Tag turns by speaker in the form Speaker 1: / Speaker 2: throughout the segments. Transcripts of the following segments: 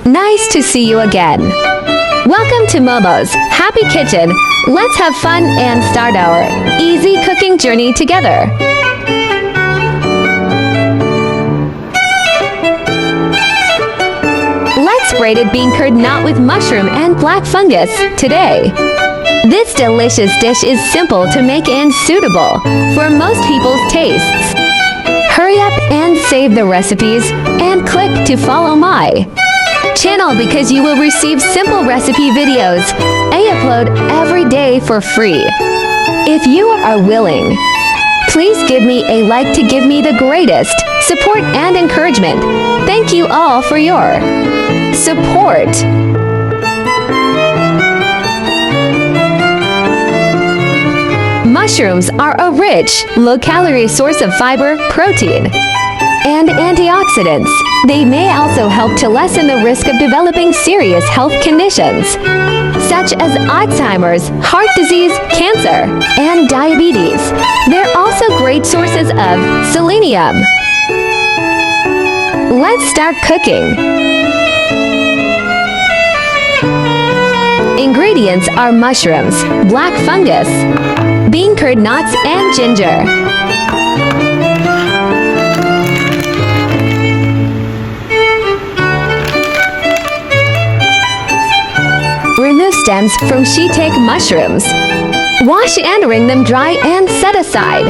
Speaker 1: Nice to see you again. Welcome to Momo's Happy Kitchen. Let's have fun and start our easy cooking journey together. Let's braided bean curd knot with mushroom and black fungus today. This delicious dish is simple to make and suitable for most people's tastes. Hurry up and save the recipes and click to follow my channel because you will receive simple recipe videos I upload every day for free. If you are willing, please give me a like to give me the greatest support and encouragement. Thank you all for your support. Mushrooms are a rich, low-calorie source of fiber, protein, and antioxidants. They may also help to lessen the risk of developing serious health conditions, such as Alzheimer's, heart disease, cancer, and diabetes. They're also great sources of selenium. Let's start cooking. Ingredients are mushrooms, black fungus, bean curd knots, and ginger. Remove stems from shiitake mushrooms. Wash and wring them dry and set aside.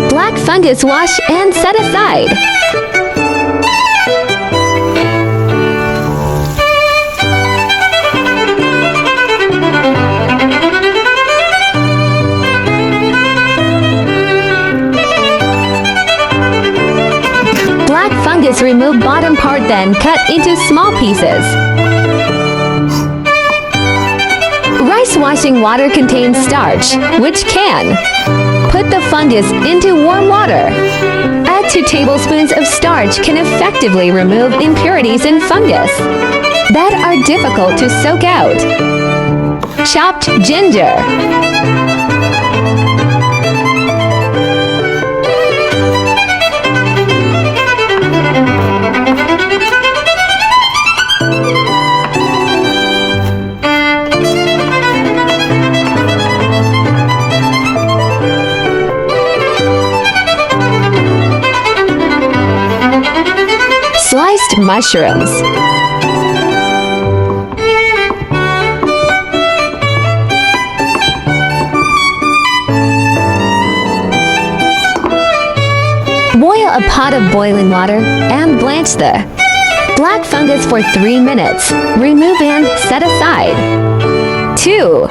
Speaker 1: Black fungus, wash and set aside. Black fungus, remove bottom part, then cut into small pieces. Rice washing water contains starch, which can put the fungus into warm water. Add 2 tablespoons of starch can effectively remove impurities in fungus that are difficult to soak out. Chopped ginger. Sliced mushrooms. Boil a pot of boiling water and blanch the black fungus for 3 minutes. Remove and set aside. 2.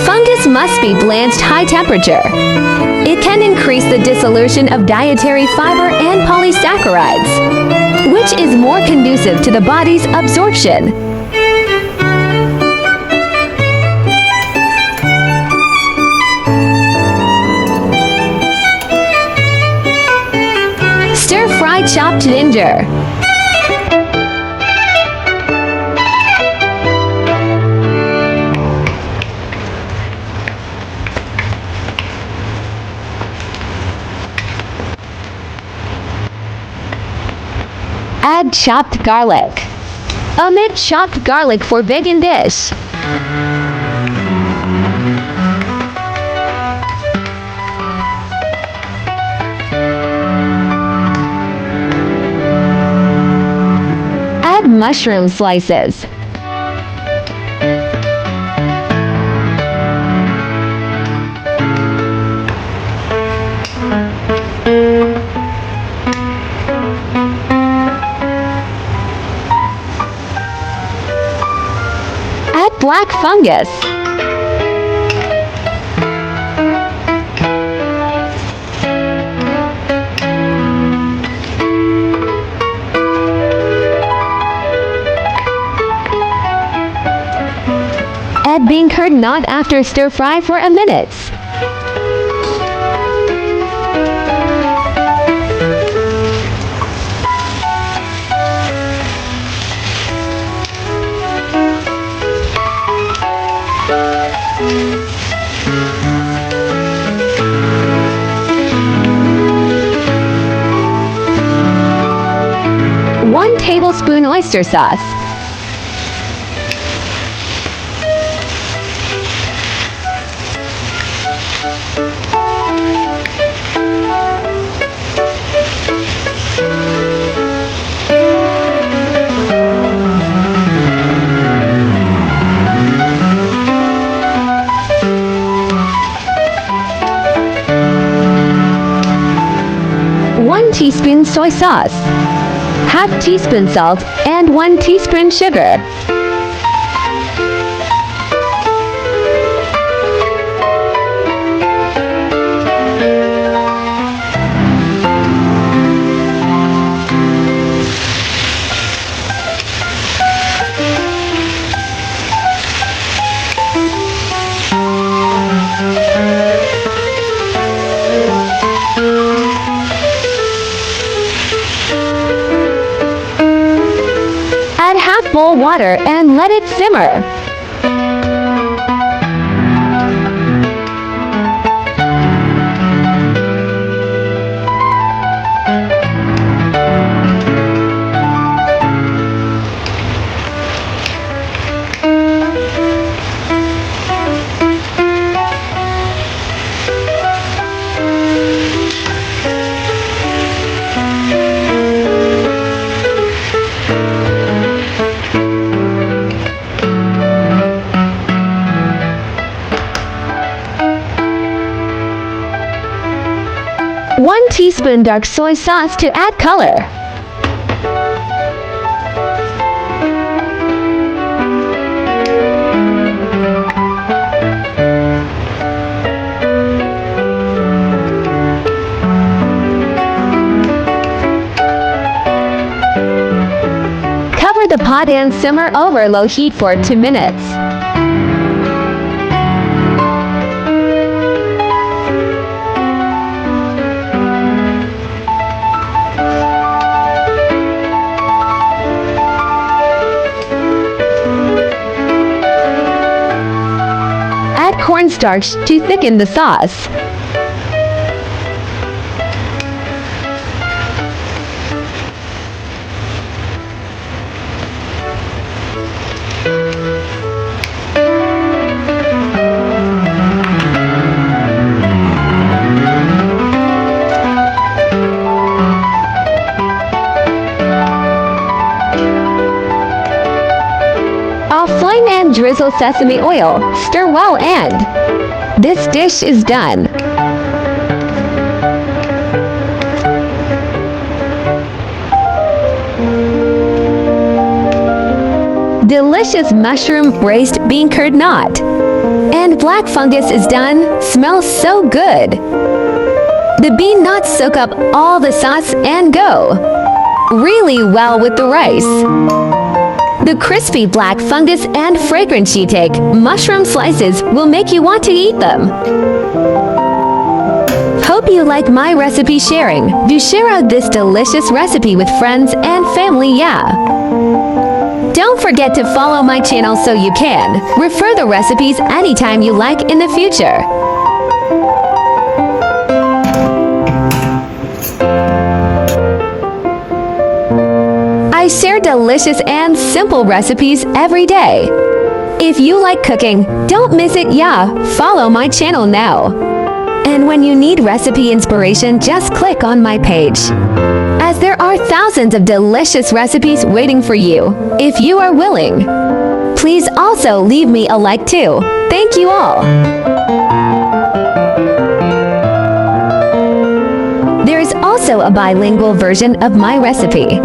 Speaker 1: Fungus must be blanched high temperature. It can increase the dissolution of dietary fiber and polysaccharides, which is more conducive to the body's absorption. Stir-fry chopped ginger. Add chopped garlic. Omit chopped garlic for vegan dish. Add mushroom slices. Black fungus. Add bean curd knot after stir fry for a minute. tablespoon oyster sauce. One teaspoon soy sauce, half teaspoon salt, and 1 teaspoon sugar. Add half bowl water and let it simmer. One teaspoon dark soy sauce to add color. Cover the pot and simmer over low heat for 2 minutes. Add cornstarch to thicken the sauce. Offline and drizzle sesame oil. Stir well and this dish is done. Delicious mushroom braised bean curd knot. And black fungus is done. Smells so good. The bean knots soak up all the sauce and go really well with the rice. The crispy black fungus and fragrant shiitake mushroom slices will make you want to eat them. Hope you like my recipe sharing. Do share out this delicious recipe with friends and family, yeah. Don't forget to follow my channel so you can refer the recipes anytime you like in the future. I share delicious and simple recipes every day. If you like cooking, don't miss it, yeah. Follow my channel now. And when you need recipe inspiration, just click on my page, as there are thousands of delicious recipes waiting for you. If you are willing, please also leave me a like too. Thank you all. There is also a bilingual version of my recipe.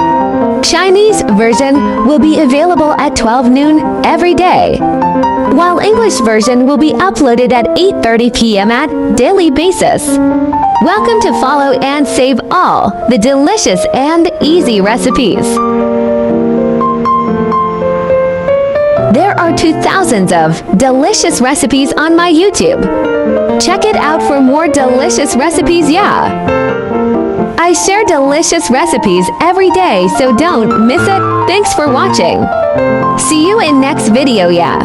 Speaker 1: Chinese version will be available at 12 noon every day, while English version will be uploaded at 8:30 p.m. at daily basis. Welcome to follow and save all the delicious and easy recipes. There are 2,000 of delicious recipes on my YouTube. Check it out for more delicious recipes, yeah. I share delicious recipes every day, so don't miss it. Thanks for watching. See you in next video, yeah.